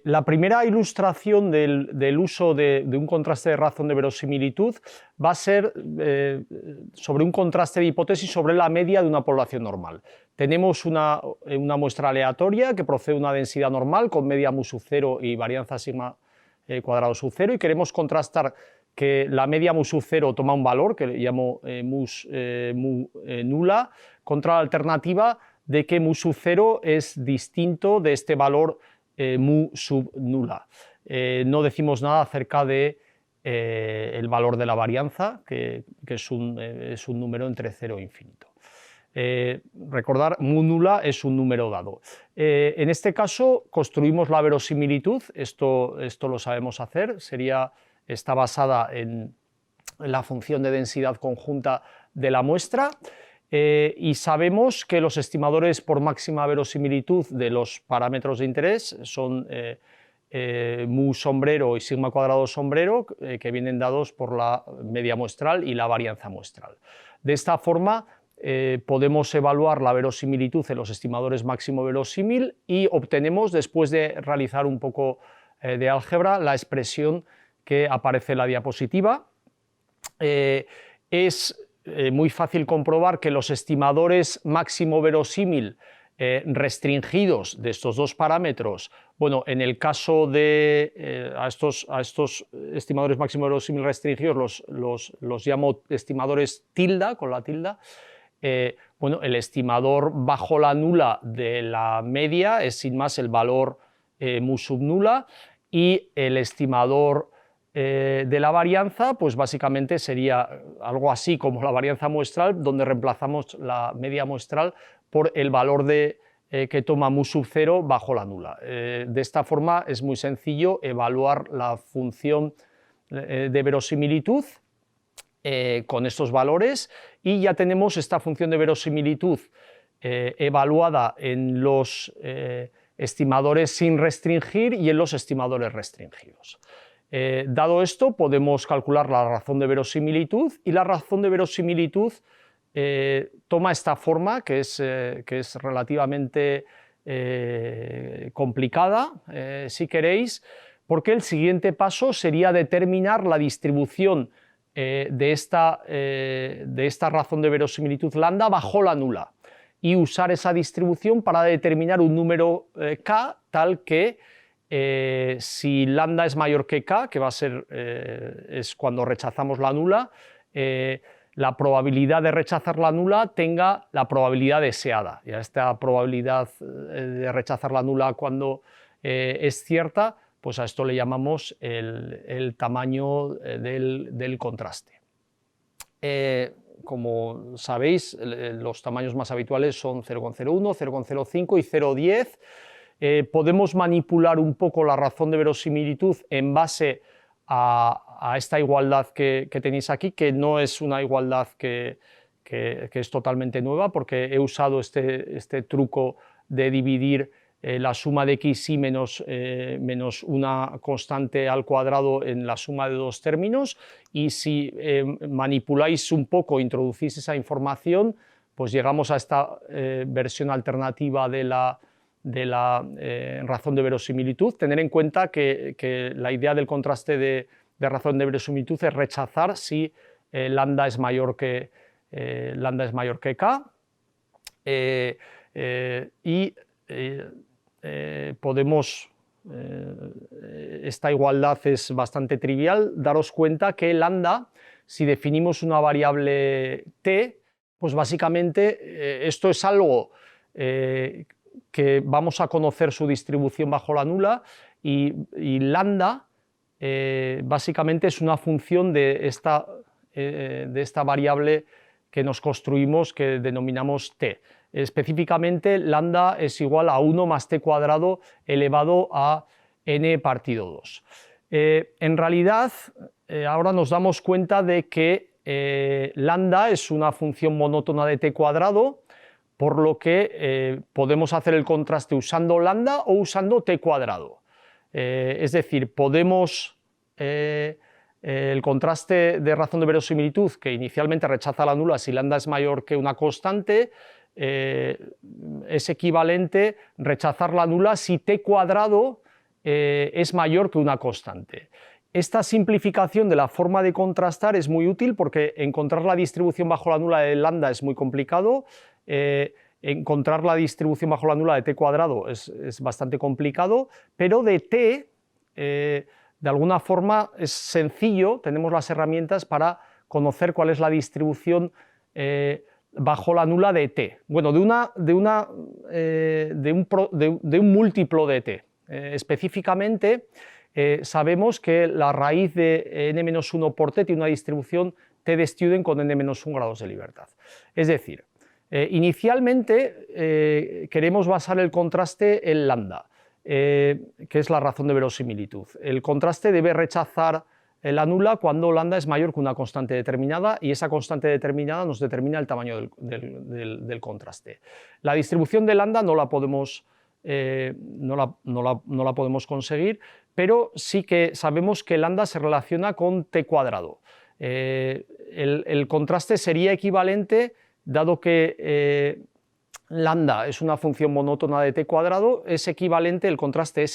La primera ilustración del uso de un contraste de razón de verosimilitud va a ser sobre un contraste de hipótesis sobre la media de una población normal. Tenemos una muestra aleatoria que procede de una densidad normal con media mu sub 0 y varianza sigma cuadrado sub 0, y queremos contrastar que la media mu sub 0 toma un valor que le llamo mu nula, contra la alternativa de que mu sub 0 es distinto de este valor mu sub nula. No decimos nada acerca de el valor de la varianza, que es un número entre 0 e infinito. Recordar, mu nula es un número dado. En este caso construimos la verosimilitud, esto lo sabemos hacer, está basada en la función de densidad conjunta de la muestra. Y sabemos que los estimadores por máxima verosimilitud de los parámetros de interés son mu sombrero y sigma cuadrado sombrero, que vienen dados por la media muestral y la varianza muestral. De esta forma podemos evaluar la verosimilitud en los estimadores máximo verosímil y obtenemos, después de realizar un poco de álgebra, la expresión que aparece en la diapositiva. Es muy fácil comprobar que los estimadores máximo verosímil restringidos de estos dos parámetros, bueno, en el caso de a estos estimadores máximo verosímil restringidos los llamo estimadores tilda, con la tilda. Bueno, el estimador bajo la nula de la media es sin más el valor mu sub nula, y el estimador de la varianza, pues básicamente sería algo así como la varianza muestral, donde reemplazamos la media muestral por el valor que toma mu sub 0 bajo la nula. De esta forma es muy sencillo evaluar la función de verosimilitud con estos valores, y ya tenemos esta función de verosimilitud evaluada en los estimadores sin restringir y en los estimadores restringidos. Dado esto, podemos calcular la razón de verosimilitud, y la razón de verosimilitud toma esta forma, que es relativamente complicada, si queréis, porque el siguiente paso sería determinar la distribución de esta razón de verosimilitud lambda bajo la nula, y usar esa distribución para determinar un número k tal que si lambda es mayor que k, que va a ser es cuando rechazamos la nula, la probabilidad de rechazar la nula tenga la probabilidad deseada. Y a esta probabilidad de rechazar la nula cuando es cierta, pues a esto le llamamos el tamaño del contraste. Como sabéis, los tamaños más habituales son 0,01, 0,05 y 0,10. Podemos manipular un poco la razón de verosimilitud en base a esta igualdad que tenéis aquí, que no es una igualdad que es totalmente nueva, porque he usado este truco de dividir la suma de x y menos una constante al cuadrado en la suma de dos términos, y si manipuláis un poco, introducís esa información, pues llegamos a esta versión alternativa de la razón de verosimilitud. Tener en cuenta que la idea del contraste de razón de verosimilitud es rechazar si lambda es mayor que k, podemos, esta igualdad es bastante trivial. Daros cuenta que lambda, si definimos una variable t, pues básicamente esto es algo que vamos a conocer su distribución bajo la nula, y lambda básicamente es una función de esta variable que nos construimos, que denominamos t. Específicamente, lambda es igual a 1 más t cuadrado elevado a n partido 2. En realidad, ahora nos damos cuenta de que lambda es una función monótona de t cuadrado, por lo que podemos hacer el contraste usando lambda o usando t cuadrado. Es decir, podemos el contraste de razón de verosimilitud, que inicialmente rechaza la nula si lambda es mayor que una constante, es equivalente rechazar la nula si t cuadrado es mayor que una constante. Esta simplificación de la forma de contrastar es muy útil porque encontrar la distribución bajo la nula de lambda es muy complicado, encontrar la distribución bajo la nula de t cuadrado es bastante complicado, pero de t, de alguna forma es sencillo, tenemos las herramientas para conocer cuál es la distribución bajo la nula de t. Bueno, de un múltiplo de t. Específicamente, sabemos que la raíz de n-1 por t tiene una distribución t de Student con n-1 grados de libertad. Es decir, inicialmente queremos basar el contraste en lambda, que es la razón de verosimilitud. El contraste debe rechazar la nula cuando lambda es mayor que una constante determinada y esa constante determinada nos determina el tamaño del contraste. La distribución de lambda no la podemos conseguir, pero sí que sabemos que lambda se relaciona con t cuadrado. El contraste sería equivalente, dado que lambda es una función monótona de t cuadrado, el contraste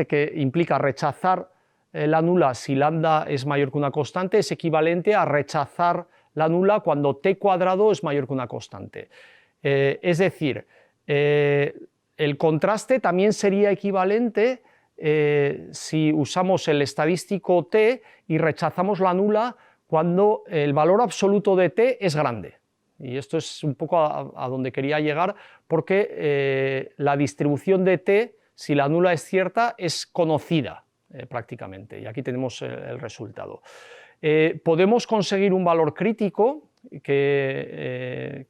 que implica rechazar la nula si lambda es mayor que una constante es equivalente a rechazar la nula cuando t cuadrado es mayor que una constante. Es decir, el contraste también sería equivalente si usamos el estadístico t y rechazamos la nula cuando el valor absoluto de t es grande. Y esto es un poco a donde quería llegar, porque la distribución de t, si la nula es cierta, es conocida prácticamente. Y aquí tenemos el resultado. Podemos conseguir un valor crítico que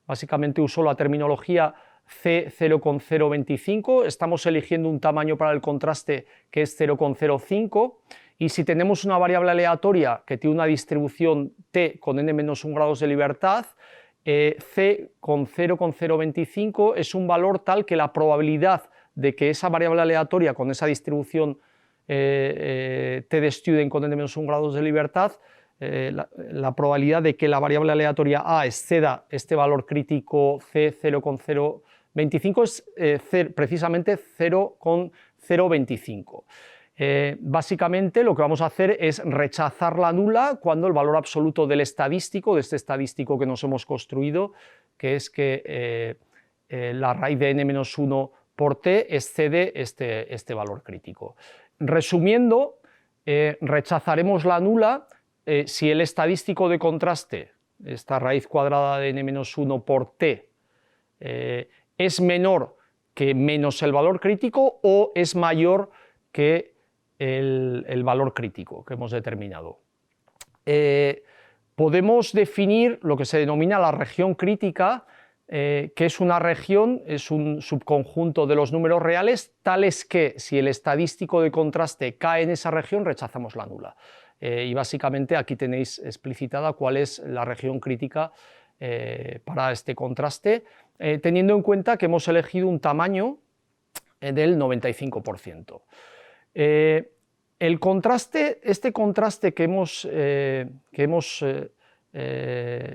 básicamente usó la terminología C0,025, estamos eligiendo un tamaño para el contraste que es 0,05 y si tenemos una variable aleatoria que tiene una distribución t con n-1 grados de libertad, C con 0,025 es un valor tal que la probabilidad de que esa variable aleatoria con esa distribución t de Student con n-1 grados de libertad, la probabilidad de que la variable aleatoria a exceda este valor crítico C0,025 es precisamente 0,025. Básicamente lo que vamos a hacer es rechazar la nula cuando el valor absoluto del estadístico, de este estadístico que nos hemos construido, que es que la raíz de n-1 por t excede este valor crítico. Resumiendo, rechazaremos la nula si el estadístico de contraste, esta raíz cuadrada de n-1 por t, es menor que menos el valor crítico o es mayor que el valor crítico que hemos determinado. Podemos definir lo que se denomina la región crítica, que es una región, es un subconjunto de los números reales, tales que si el estadístico de contraste cae en esa región, rechazamos la nula. Y básicamente aquí tenéis explicitada cuál es la región crítica para este contraste, teniendo en cuenta que hemos elegido un tamaño del 95%. El contraste, este contraste que hemos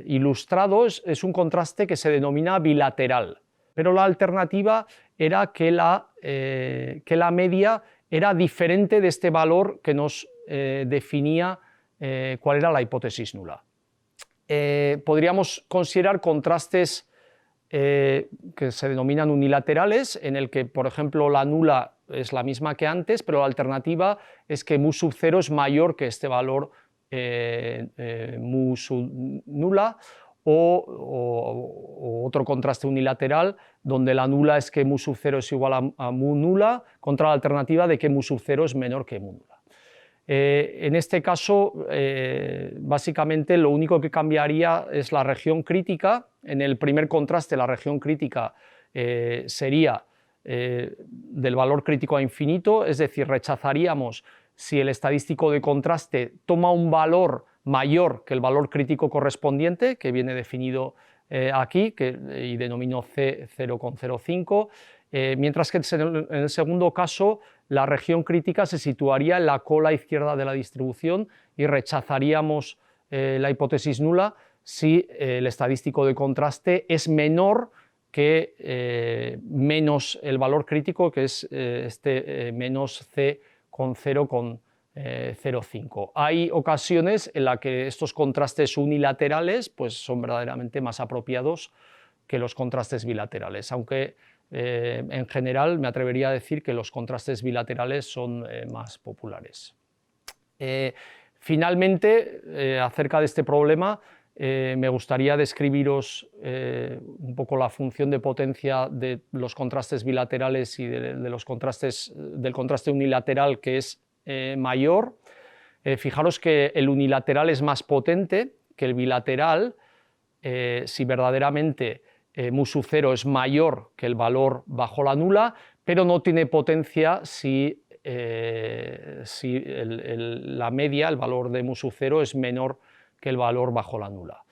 ilustrado es un contraste que se denomina bilateral, pero la alternativa era que la media era diferente de este valor que nos definía cuál era la hipótesis nula. Podríamos considerar contrastes que se denominan unilaterales, en el que, por ejemplo, la nula es la misma que antes, pero la alternativa es que mu sub 0 es mayor que este valor mu sub nula, o otro contraste unilateral donde la nula es que mu sub 0 es igual a mu nula, contra la alternativa de que mu sub 0 es menor que mu nula. En este caso, básicamente lo único que cambiaría es la región crítica. En el primer contraste la región crítica sería del valor crítico a infinito, es decir, rechazaríamos si el estadístico de contraste toma un valor mayor que el valor crítico correspondiente, que viene definido aquí, y denomino C0,05, mientras que en el segundo caso la región crítica se situaría en la cola izquierda de la distribución y rechazaríamos la hipótesis nula si el estadístico de contraste es menor que menos el valor crítico, que es menos C con 0,05. Hay ocasiones en las que estos contrastes unilaterales pues, son verdaderamente más apropiados que los contrastes bilaterales, aunque en general me atrevería a decir que los contrastes bilaterales son más populares. Finalmente, acerca de este problema, me gustaría describiros un poco la función de potencia de los contrastes bilaterales y del contraste unilateral, que es mayor. Fijaros que el unilateral es más potente que el bilateral si verdaderamente mu sub 0 es mayor que el valor bajo la nula, pero no tiene potencia si la media, el valor de mu sub 0, es menor que el valor bajo la nula.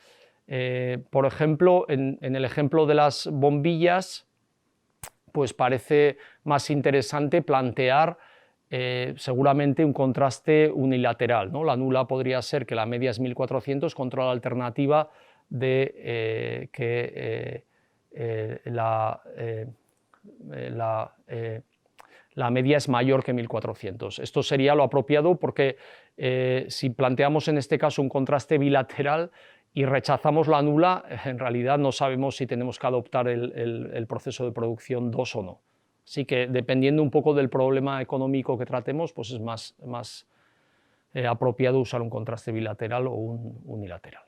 Por ejemplo, en el ejemplo de las bombillas, pues parece más interesante plantear seguramente un contraste unilateral, ¿no? La nula podría ser que la media es 1400 contra la alternativa de que la media es mayor que 1400. Esto sería lo apropiado porque si planteamos en este caso un contraste bilateral y rechazamos la nula, en realidad no sabemos si tenemos que adoptar el proceso de producción 2 o no. Así que dependiendo un poco del problema económico que tratemos, pues es más apropiado usar un contraste bilateral o un unilateral.